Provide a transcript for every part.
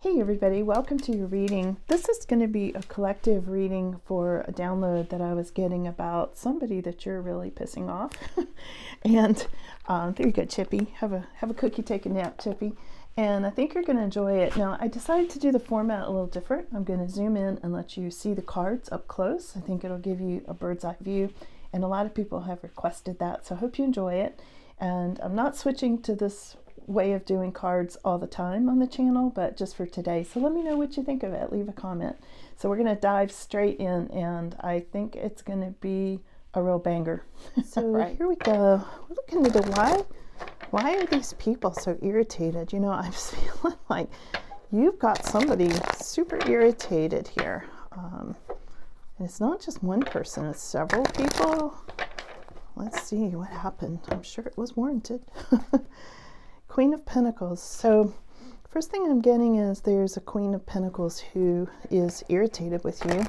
Hey everybody, welcome to your reading. This is going to be a collective reading for a download that I was getting about somebody that you're really pissing off. And there you go, Chippy. Have a cookie, take a nap, Chippy. And I think you're going to enjoy it. Now, I decided to do the format a little different. I'm going to zoom in and let you see the cards up close. I think it'll give you a bird's eye view. And a lot of people have requested that, so I hope you enjoy it. And I'm not switching to this way of doing cards all the time on the channel, but just for today. So let me know what you think of it. Leave a comment. So we're going to dive straight in, and I think it's going to be a real banger. So right. Here we go. We're looking into why are these people so irritated? You know, I'm feeling like you've got somebody super irritated here. And it's not just one person, it's several people. Let's see what happened. I'm sure it was warranted. Queen of Pentacles. So first thing I'm getting is there's a Queen of Pentacles who is irritated with you.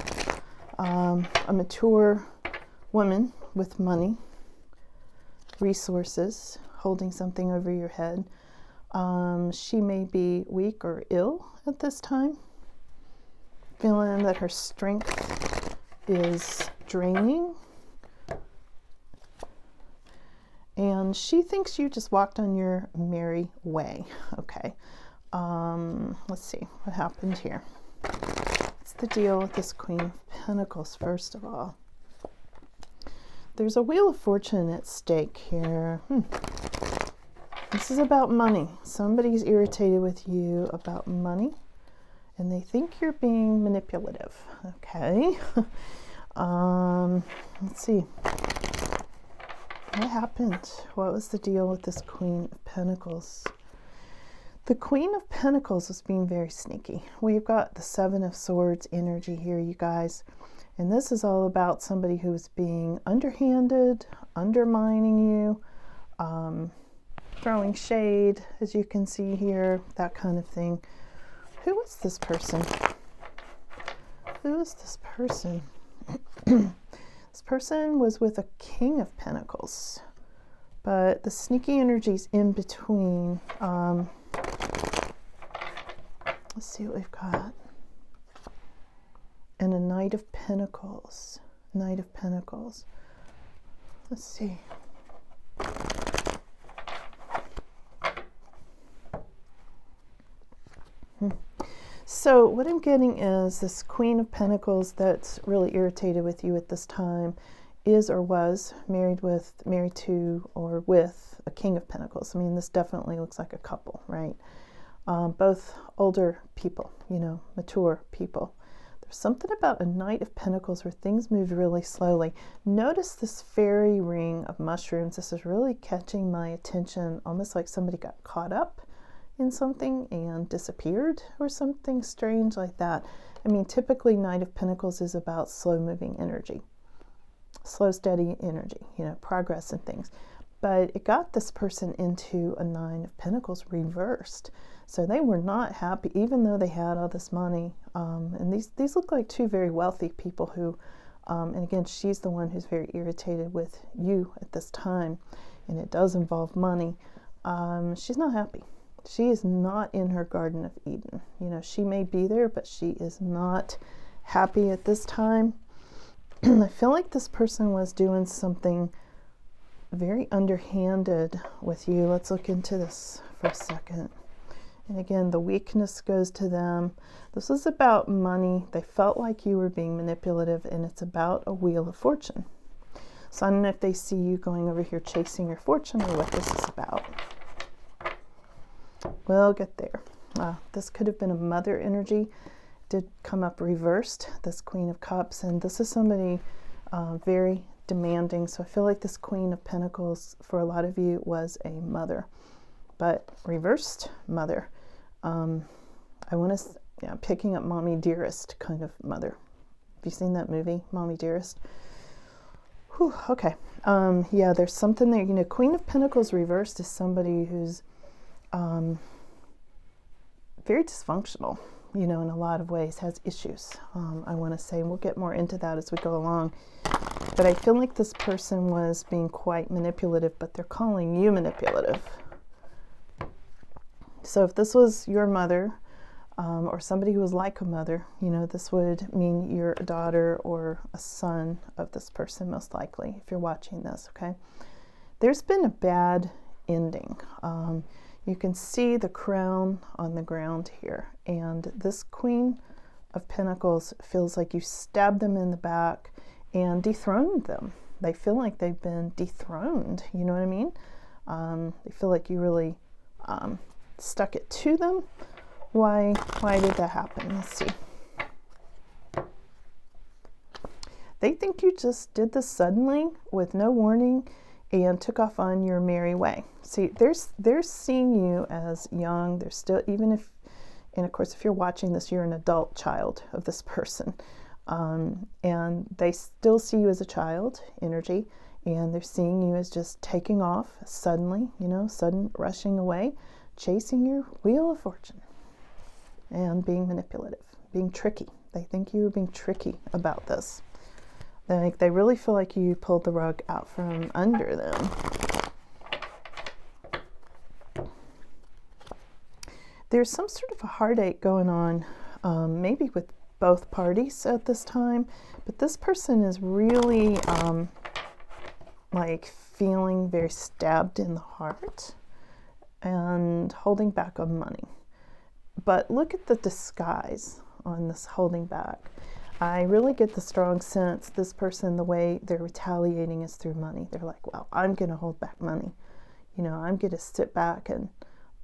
A mature woman with money, resources, holding something over your head. She may be weak or ill at this time, feeling that her strength is draining. And she thinks you just walked on your merry way. Okay. Let's see what happened here. What's the deal with this Queen of Pentacles, first of all? There's a Wheel of Fortune at stake here. This is about money. Somebody's irritated with you about money, and they think you're being manipulative. Okay. Let's see. What happened? What was the deal with this Queen of Pentacles? The Queen of Pentacles was being very sneaky. We've got the Seven of Swords energy here, you guys. And this is all about somebody who's being underhanded, undermining you, throwing shade, as you can see here, that kind of thing. Who is this person? Who is this person? This person was with a King of Pentacles, but the sneaky energy's in between. Let's see what we've got. And a Knight of Pentacles. Knight of Pentacles. Let's see. So what I'm getting is this Queen of Pentacles that's really irritated with you at this time is or was married to or with a King of Pentacles. I mean, this definitely looks like a couple, right? Both older people, you know, mature people. There's something about a Knight of Pentacles where things moved really slowly. Notice this fairy ring of mushrooms. This is really catching my attention, almost like somebody got caught up in something and disappeared or something strange like that. I mean, typically Knight of Pentacles is about slow moving energy, slow, steady energy, you know, progress and things. But it got this person into a Nine of Pentacles reversed. So they were not happy, even though they had all this money. And these look like two very wealthy people who, and again, she's the one who's very irritated with you at this time. And it does involve money. She's not happy. She is not in her Garden of Eden. You know, she may be there, but she is not happy at this time. I feel like this person was doing something very underhanded with you. Let's look into this for a second. And again, the weakness goes to them. This is about money. They felt like you were being manipulative, and it's about a Wheel of Fortune. So I don't know if they see you going over here chasing your fortune or what this is about. We'll get there. This could have been a mother energy. Did come up reversed, this Queen of Cups, and this is somebody very demanding. So I feel like this Queen of Pentacles for a lot of you was a mother, but reversed mother. I want to, yeah, picking up mommy dearest kind of mother. Have you seen that movie, Mommy Dearest? Whew, okay. Yeah, there's something there. You know, Queen of Pentacles reversed is somebody who's very dysfunctional, you know, in a lot of ways, has issues, I want to say. We'll get more into that as we go along. But I feel like this person was being quite manipulative, but they're calling you manipulative. So if this was your mother, or somebody who was like a mother. You know, this would mean you're a daughter or a son of this person, most likely, if you're watching this, okay? There's been a bad ending. You can see the crown on the ground here, and this Queen of Pentacles feels like you stabbed them in the back and dethroned them. They feel like they've been dethroned, you know what I mean? They feel like you really stuck it to them. Why did that happen? Let's see. They think you just did this suddenly with no warning and took off on your merry way. See, they're seeing you as young. They're still, even if, and of course, if you're watching this, you're an adult child of this person. And they still see you as a child energy, and they're seeing you as just taking off suddenly, you know, sudden rushing away, chasing your wheel of fortune, and being manipulative, being tricky. They think you're being tricky about this. They really feel like you pulled the rug out from under them. There's some sort of a heartache going on, maybe with both parties at this time, but this person is really like feeling very stabbed in the heart and holding back on money. But look at the disguise on this holding back. I really get the strong sense this person, the way they're retaliating is through money. They're like, well, I'm going to hold back money. You know, I'm going to sit back and,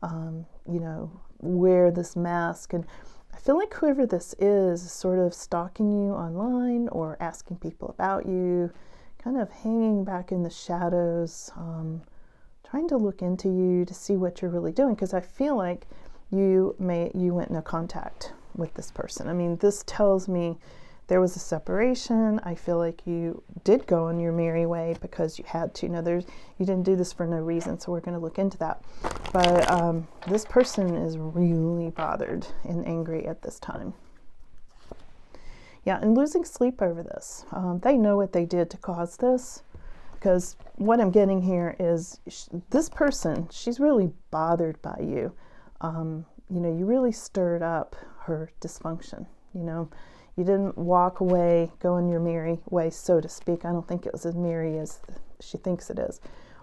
you know, wear this mask. And I feel like whoever this is sort of stalking you online or asking people about you, kind of hanging back in the shadows, trying to look into you to see what you're really doing. Because I feel like you went into contact with this person. I mean, this tells me there was a separation. I feel like you did go on your merry way because you had to. Now, you didn't do this for no reason, so we're going to look into that. But this person is really bothered and angry at this time. Yeah, and losing sleep over this. They know what they did to cause this, because what I'm getting here is this person, she's really bothered by you. You know, you really stirred up her dysfunction, you know. You didn't walk away, go on your merry way, so to speak. I don't think it was as merry as she thinks it is.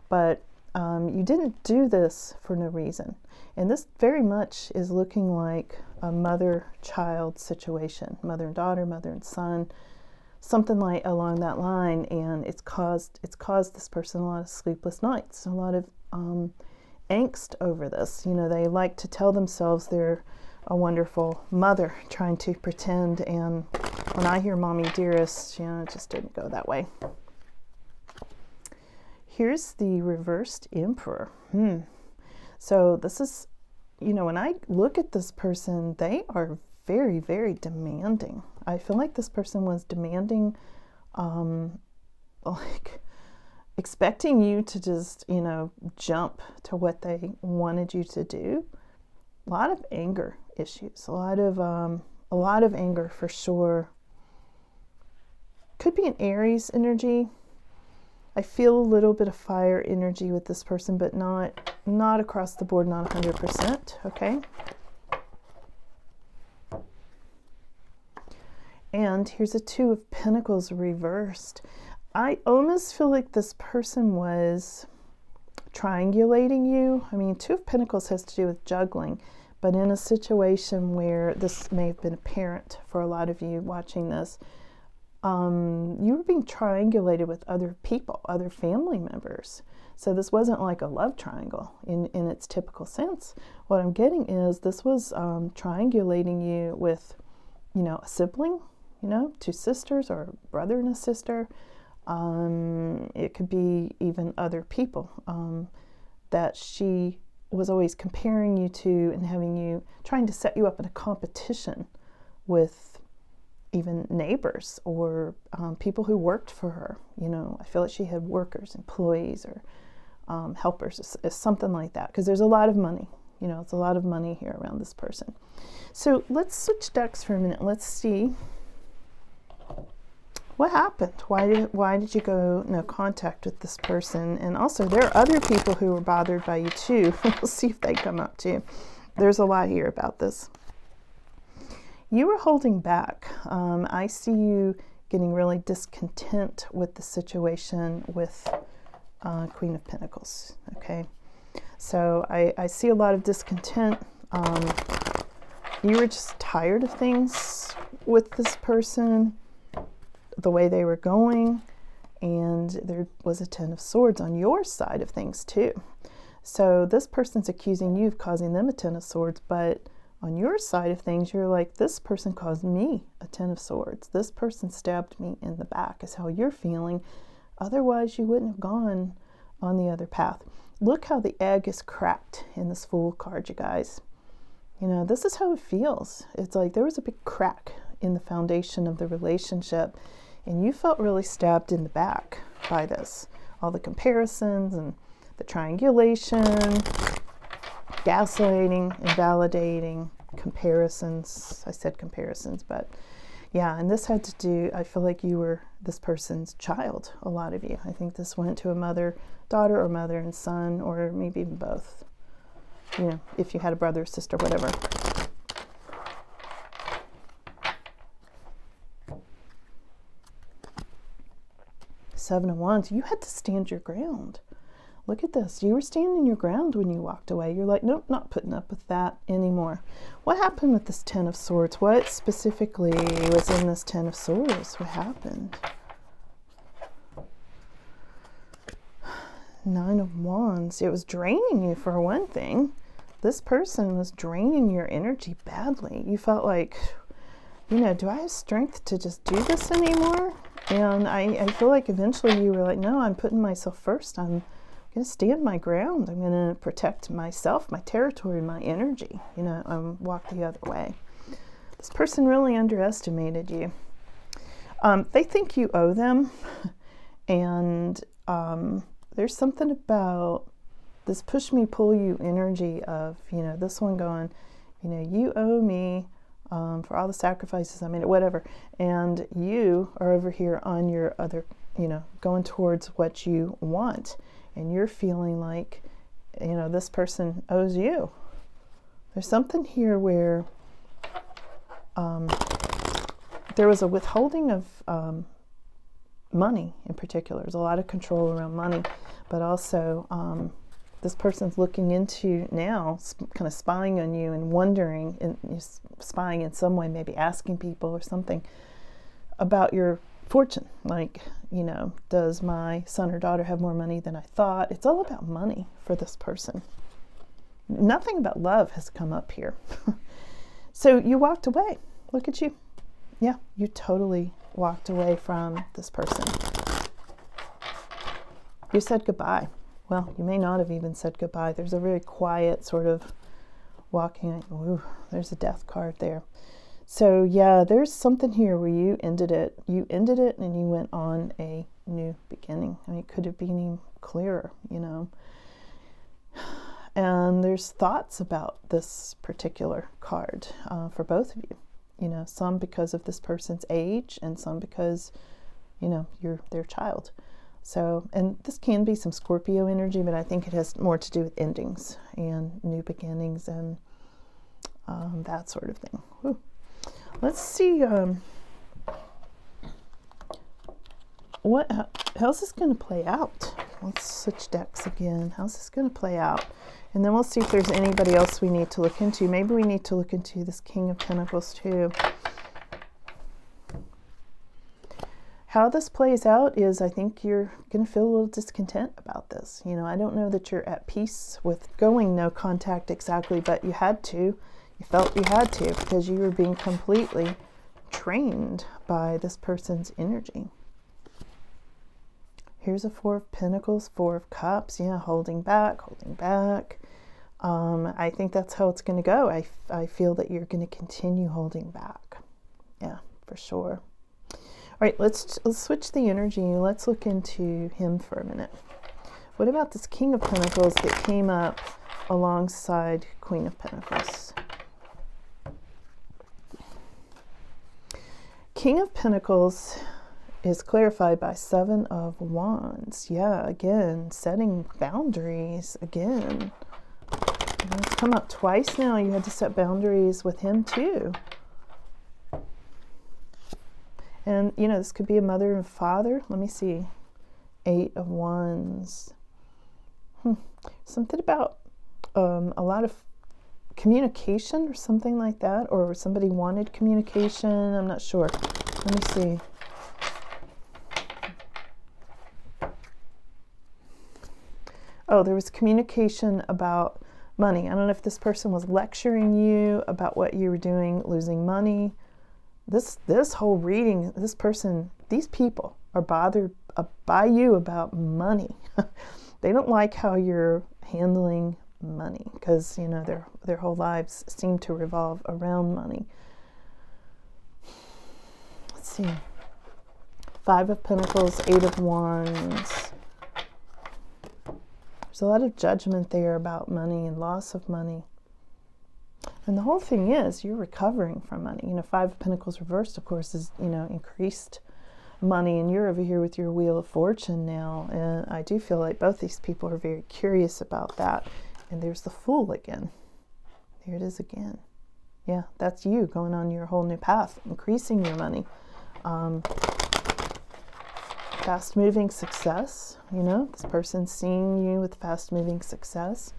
But you didn't do this for no reason. And this very much is looking like a mother-child situation. Mother and daughter, mother and son, something like along that line. And it's caused this person a lot of sleepless nights, a lot of angst over this. You know, they like to tell themselves they're a wonderful mother, trying to pretend, and when I hear mommy dearest, you know, it just didn't go that way. Here's the reversed emperor. So this is, you know, when I look at this person, they are very, very demanding. I feel like this person was demanding, like expecting you to just, you know, jump to what they wanted you to do. A lot of anger issues, a lot of anger for sure. Could be an Aries energy. I feel a little bit of fire energy with this person, but not across the board, not 100%, okay? And here's a Two of Pentacles reversed. I almost feel like this person was triangulating you. I mean, Two of Pentacles has to do with juggling, but in a situation where this may have been apparent for a lot of you watching this, you were being triangulated with other people, other family members. So this wasn't like a love triangle in its typical sense. What I'm getting is this was triangulating you with, you know, a sibling, you know, two sisters or a brother and a sister. It could be even other people that she was always comparing you to and having you, trying to set you up in a competition with even neighbors or people who worked for her. You know, I feel like she had workers, employees, or helpers, something like that, because there's a lot of money. You know, it's a lot of money here around this person. So let's switch decks for a minute. Let's see what happened. Why did you go no contact with this person? And also, there are other people who were bothered by you too. We'll see if they come up too. There's a lot here about this. You were holding back. I see you getting really discontent with the situation with Queen of Pentacles, okay? So I see a lot of discontent. You were just tired of things with this person, the way they were going, and there was a Ten of Swords on your side of things too. So this person's accusing you of causing them a Ten of Swords, but on your side of things, you're like, this person caused me a Ten of Swords. This person stabbed me in the back, is how you're feeling. Otherwise, you wouldn't have gone on the other path. Look how the egg is cracked in this Fool card, you guys. You know, this is how it feels. It's like there was a big crack in the foundation of the relationship, and you felt really stabbed in the back by this. All the comparisons and the triangulation, gaslighting, invalidating, comparisons. I said comparisons, but yeah, and this had to do, I feel like you were this person's child, a lot of you. I think this went to a mother, daughter, or mother and son, or maybe even both. You know, if you had a brother or sister, whatever. Seven of Wands, you had to stand your ground. Look at this. You were standing your ground when you walked away. You're like, nope, not putting up with that anymore. What happened with this Ten of Swords? What specifically was in this Ten of Swords? What happened? Nine of Wands. It was draining you for one thing. This person was draining your energy badly. You felt like, you know, do I have strength to just do this anymore? And I feel like eventually you were like, no, I'm putting myself first. I'm going to stand my ground. I'm going to protect myself, my territory, my energy, you know, walk the other way. This person really underestimated you. They think you owe them. And there's something about this push me, pull you energy of, you know, this one going, you know, you owe me for all the sacrifices I made, whatever. And you are over here on your other, you know, going towards what you want. And you're feeling like, you know, this person owes you. There's something here where there was a withholding of money in particular. There's a lot of control around money, but also this person's looking into now, kind of spying on you and wondering, and spying in some way, maybe asking people or something about your fortune. Like, you know, does my son or daughter have more money than I thought? It's all about money for this person. Nothing about love has come up here. So you walked away. Look at you. Yeah, you totally walked away from this person. You said goodbye. Well, you may not have even said goodbye. There's a very quiet sort of walking. Ooh, there's a death card there. So yeah, there's something here where you ended it. You ended it and you went on a new beginning. I mean, it could have been even clearer, you know. And there's thoughts about this particular card for both of you. You know, some because of this person's age and some because, you know, you're their child. So, and this can be some Scorpio energy, but I think it has more to do with endings and new beginnings and that sort of thing. Whew. Let's see, how's this going to play out? Let's switch decks again. How's this going to play out? And then we'll see if there's anybody else we need to look into. Maybe we need to look into this King of Pentacles too. How this plays out is, I think you're going to feel a little discontent about this. You know, I don't know that you're at peace with going no contact exactly, but you had to. You felt you had to because you were being completely drained by this person's energy. Here's a Four of Pentacles, Four of Cups. Yeah, holding back, holding back. I think that's how it's going to go. I feel that you're going to continue holding back. Yeah, for sure. All right, let's switch the energy. Let's look into him for a minute. What about this King of Pentacles that came up alongside Queen of Pentacles? King of Pentacles is clarified by Seven of Wands. Yeah, again, setting boundaries again. It's come up twice now. You had to set boundaries with him too. And, you know, this could be a mother and father. Let me see. 8 of Wands. Something about a lot of communication or something like that. Or somebody wanted communication. I'm not sure. Let me see. Oh, there was communication about money. I don't know if this person was lecturing you about what you were doing, losing money. This whole reading, this person, these people are bothered by you about money. They don't like how you're handling money because, you know, their whole lives seem to revolve around money. Let's see. 5 of Pentacles, 8 of Wands. There's a lot of judgment there about money and loss of money. And the whole thing is you're recovering from money. You know, 5 of Pentacles reversed, of course, is, you know, increased money. And you're over here with your Wheel of Fortune now. And I do feel like both these people are very curious about that. And there's the Fool again. There it is again. Yeah, that's you going on your whole new path, increasing your money. Fast-moving success, you know, this person's seeing you with fast-moving success,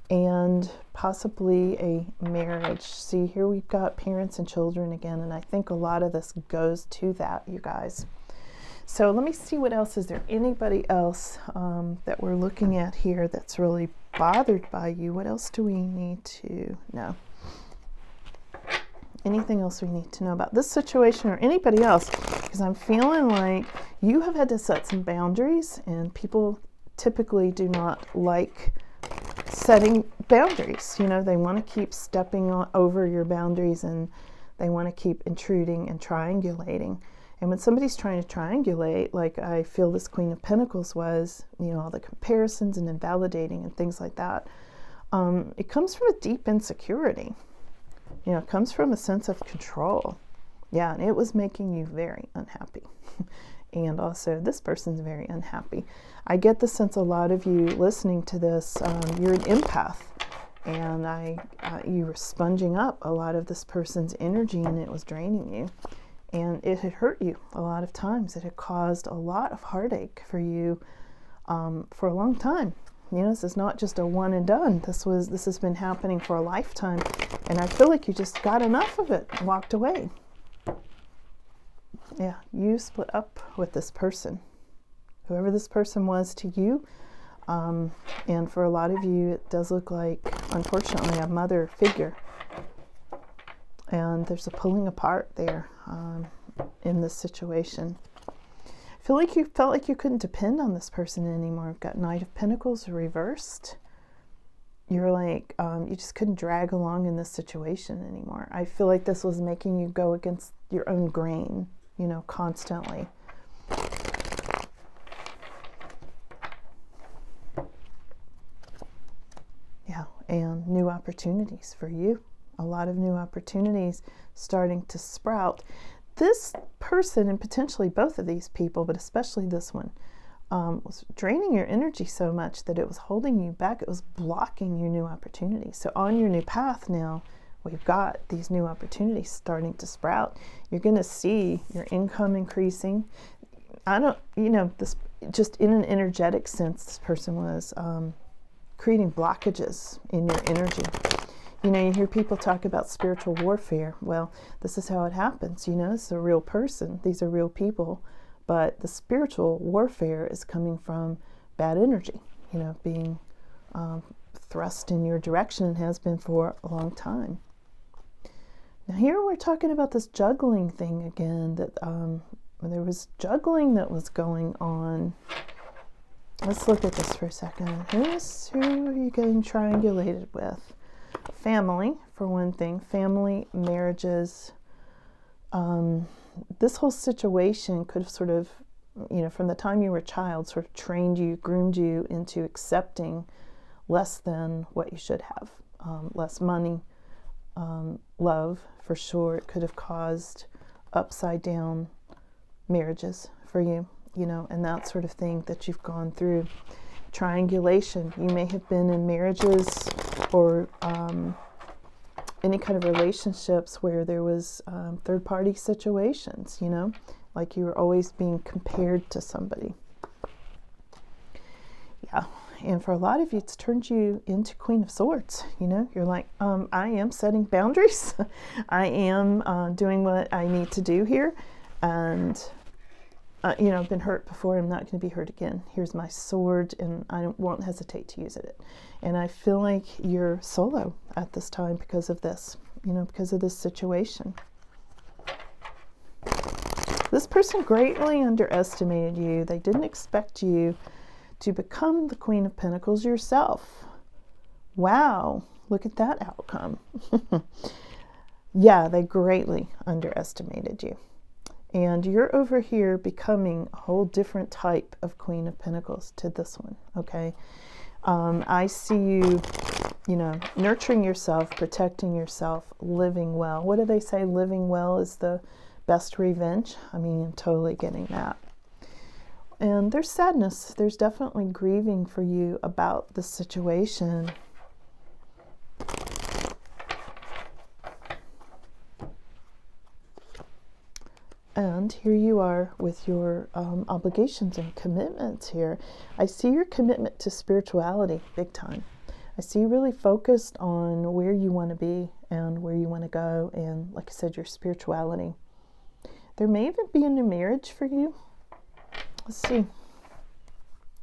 and possibly a marriage. See, here we've got parents and children again, and I think a lot of this goes to that, you guys. So let me see what else. Is there anybody else that we're looking at here that's really bothered by you? What else do we need to know? Anything else we need to know about this situation or anybody else? Because I'm feeling like you have had to set some boundaries, and people typically do not like setting boundaries. You know, they want to keep stepping over your boundaries, and they want to keep intruding and triangulating. And when somebody's trying to triangulate, like I feel this Queen of Pentacles was, you know, all the comparisons and invalidating and things like that, it comes from a deep insecurity. You know, it comes from a sense of control. Yeah, and it was making you very unhappy. And also, this person's very unhappy. I get the sense a lot of you listening to this, you're an empath. And you were sponging up a lot of this person's energy, and it was draining you. And it had hurt you a lot of times. It had caused a lot of heartache for you for a long time. You know, this is not just a one and done. This has been happening for a lifetime. And I feel like you just got enough of it and walked away. Yeah, you split up with this person. Whoever this person was to you. And for a lot of you, it does look like, unfortunately, a mother figure. And there's a pulling apart there in this situation. I feel like you felt like you couldn't depend on this person anymore. We've got Knight of Pentacles reversed. You're like, you just couldn't drag along in this situation anymore. I feel like this was making you go against your own grain, you know, constantly. Yeah, and new opportunities for you. A lot of new opportunities starting to sprout. This person, and potentially both of these people, but especially this one, was draining your energy so much that it was holding you back. It was blocking your new opportunities. So on your new path now, we've got these new opportunities starting to sprout. You're going to see your income increasing. This just in an energetic sense, this person was creating blockages in your energy. You know, you hear people talk about spiritual warfare. Well, this is how it happens. You know, it's a real person. These are real people. But the spiritual warfare is coming from bad energy, you know, being thrust in your direction, and has been for a long time. Now here we're talking about this juggling thing again, that there was juggling that was going on. Let's look at this for a second. Who are you getting triangulated with? Family, for one thing. Family, marriages. This whole situation could have sort of, you know, from the time you were a child, sort of trained you, groomed you into accepting less than what you should have. Less money, love, for sure. It could have caused upside down marriages for you, you know, and that sort of thing that you've gone through. Triangulation. You may have been in marriages or any kind of relationships where there was third-party situations, you know, like you were always being compared to somebody. Yeah, and for a lot of you, it's turned you into Queen of Swords. You know, you're like, I am setting boundaries. I am doing what I need to do here, and you know, I've been hurt before. I'm not going to be hurt again. Here's my sword, and I won't hesitate to use it. And I feel like you're solo at this time because of this, you know, because of this situation. This person greatly underestimated you. They didn't expect you to become the Queen of Pentacles yourself. Wow, look at that outcome. Yeah, they greatly underestimated you. And you're over here becoming a whole different type of Queen of Pentacles to this one, okay? I see you, you know, nurturing yourself, protecting yourself, living well. What do they say? Living well is the best revenge. I mean, I'm totally getting that. And there's sadness. There's definitely grieving for you about the situation. And here you are with your obligations and commitments here. I see your commitment to spirituality big time. I see you really focused on where you want to be and where you want to go. And like I said, your spirituality. There may even be a new marriage for you. Let's see.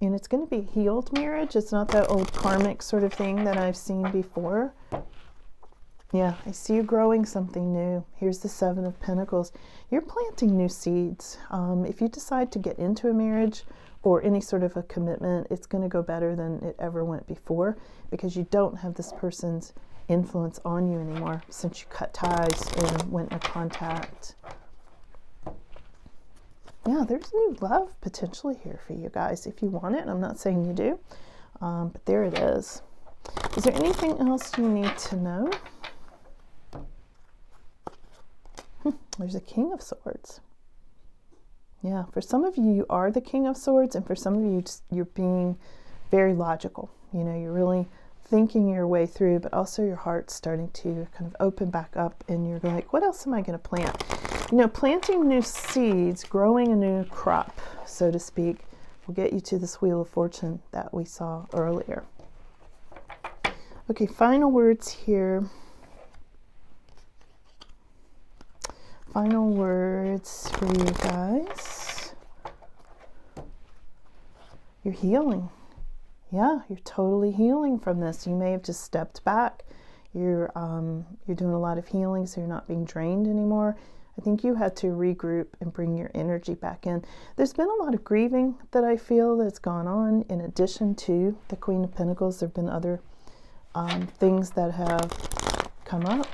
And it's going to be a healed marriage. It's not that old karmic sort of thing that I've seen before. Yeah, I see you growing something new. Here's the Seven of Pentacles. You're planting new seeds. If you decide to get into a marriage or any sort of a commitment, it's going to go better than it ever went before because you don't have this person's influence on you anymore since you cut ties and went into contact. Yeah, there's new love potentially here for you guys if you want it. I'm not saying you do, but there it is. Is there anything else you need to know? There's a King of Swords. Yeah, for some of you, you are the King of Swords, and for some of you, you're being very logical. You know, you're really thinking your way through, but also your heart's starting to kind of open back up, and you're like, what else am I going to plant? You know, planting new seeds, growing a new crop, so to speak, will get you to this Wheel of Fortune that we saw earlier. Okay, final words here. Final words for you guys. You're healing. Yeah, you're totally healing from this. You may have just stepped back. You're doing a lot of healing, so you're not being drained anymore. I think you had to regroup and bring your energy back in. There's been a lot of grieving that I feel that's gone on in addition to the Queen of Pentacles. There have been other things that have come up.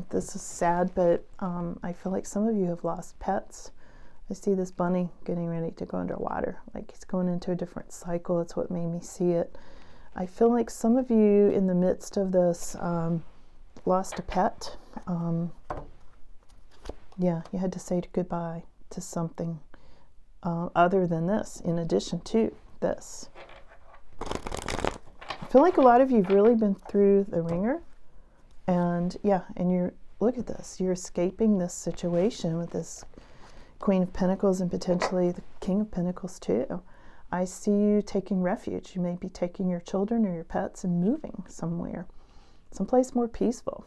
This is sad, but I feel like some of you have lost pets. I see this bunny getting ready to go underwater, like he's going into a different cycle. That's what made me see it. I feel like some of you in the midst of this lost a pet. Yeah, you had to say goodbye to something other than this, in addition to this. I feel like a lot of you have really been through the ringer. And yeah, and you're, look at this, you're escaping this situation with this Queen of Pentacles and potentially the King of Pentacles too. I see you taking refuge. You may be taking your children or your pets and moving somewhere, someplace more peaceful.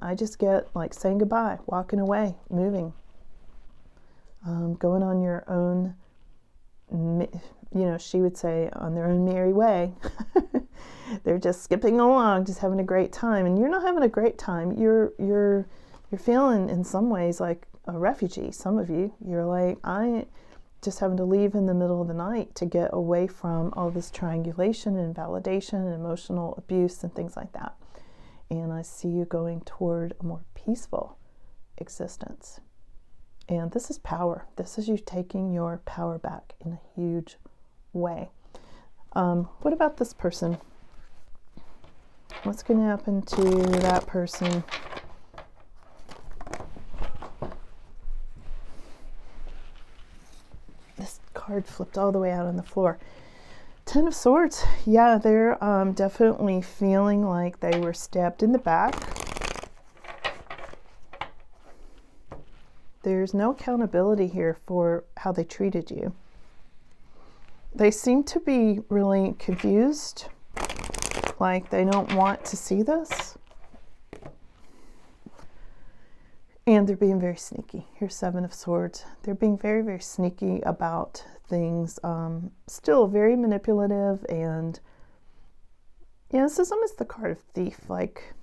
I just get like saying goodbye, walking away, moving, going on your own, you know, she would say on their own merry way. They're just skipping along, just having a great time. And you're not having a great time. You're feeling in some ways like a refugee. Some of you, you're like, I just having to leave in the middle of the night to get away from all this triangulation and validation and emotional abuse and things like that. And I see you going toward a more peaceful existence. And this is power. This is you taking your power back in a huge way. What about this person? What's going to happen to that person? This card flipped all the way out on the floor. Ten of Swords. Yeah, they're definitely feeling like they were stabbed in the back. There's no accountability here for how they treated you. They seem to be really confused, like they don't want to see this. And they're being very sneaky. Here's Seven of Swords. They're being very, very sneaky about things. Still very manipulative, and yeah, this is almost the card of thief. Like,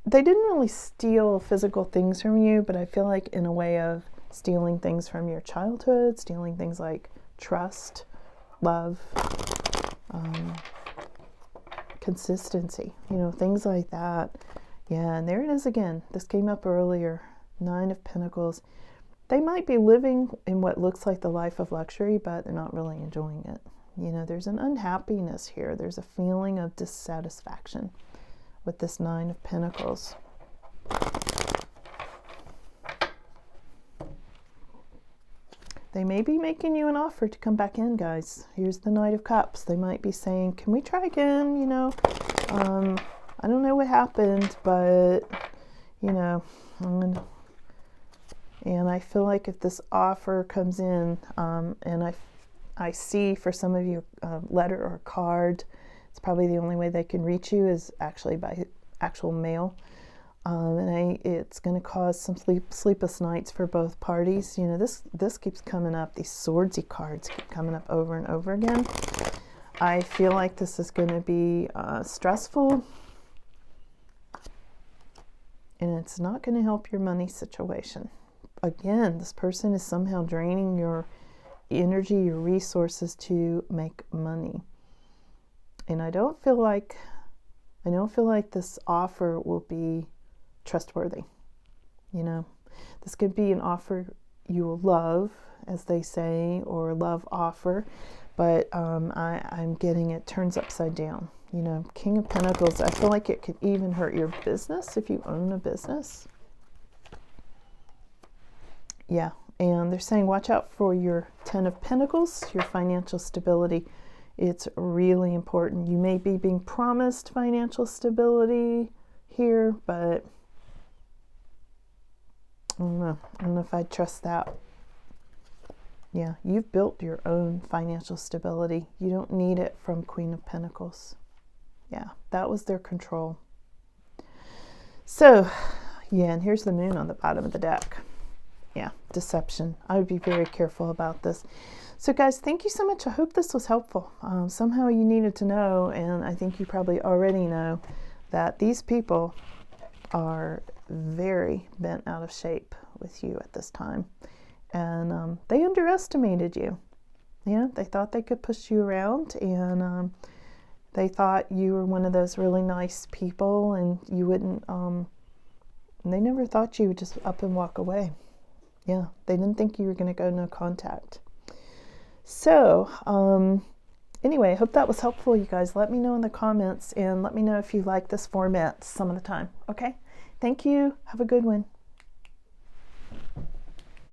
they didn't really steal physical things from you, but I feel like in a way of stealing things from your childhood, stealing things like trust, love, consistency, you know, things like that. Yeah, and there it is again. This came up earlier. Nine of Pentacles. They might be living in what looks like the life of luxury, but they're not really enjoying it. You know, there's an unhappiness here. There's a feeling of dissatisfaction with this Nine of Pentacles. They may be making you an offer to come back in, guys. Here's the Knight of Cups. They might be saying, can we try again? You know, I don't know what happened, but, you know, and I feel like if this offer comes in, and I see for some of you a letter or a card, it's probably the only way they can reach you is actually by actual mail. And it's going to cause some sleepless nights for both parties. You know, this keeps coming up. These swordsy cards keep coming up over and over again. I feel like this is going to be stressful, and it's not going to help your money situation. Again, this person is somehow draining your energy, your resources to make money. And I don't feel like this offer will be trustworthy. You know, this could be an offer you will love, as they say, or love offer, but I'm getting it turns upside down. You know, King of Pentacles, I feel like it could even hurt your business if you own a business. Yeah, and they're saying watch out for your Ten of Pentacles, your financial stability. It's really important. You may be being promised financial stability here, but I don't know if I'd trust that. Yeah, you've built your own financial stability. You don't need it from Queen of Pentacles. Yeah, that was their control. So, yeah, and here's the Moon on the bottom of the deck. Yeah, deception. I would be very careful about this. So guys, thank you so much. I hope this was helpful. Somehow you needed to know, and I think you probably already know, that these people are very bent out of shape with you at this time. And they underestimated you. Yeah, they thought they could push you around, and they thought you were one of those really nice people, and you wouldn't, they never thought you would just up and walk away. Yeah, they didn't think you were going to go no contact. So, anyway, I hope that was helpful, you guys. Let me know in the comments, and let me know if you like this format some of the time. Okay? Thank you. Have a good one.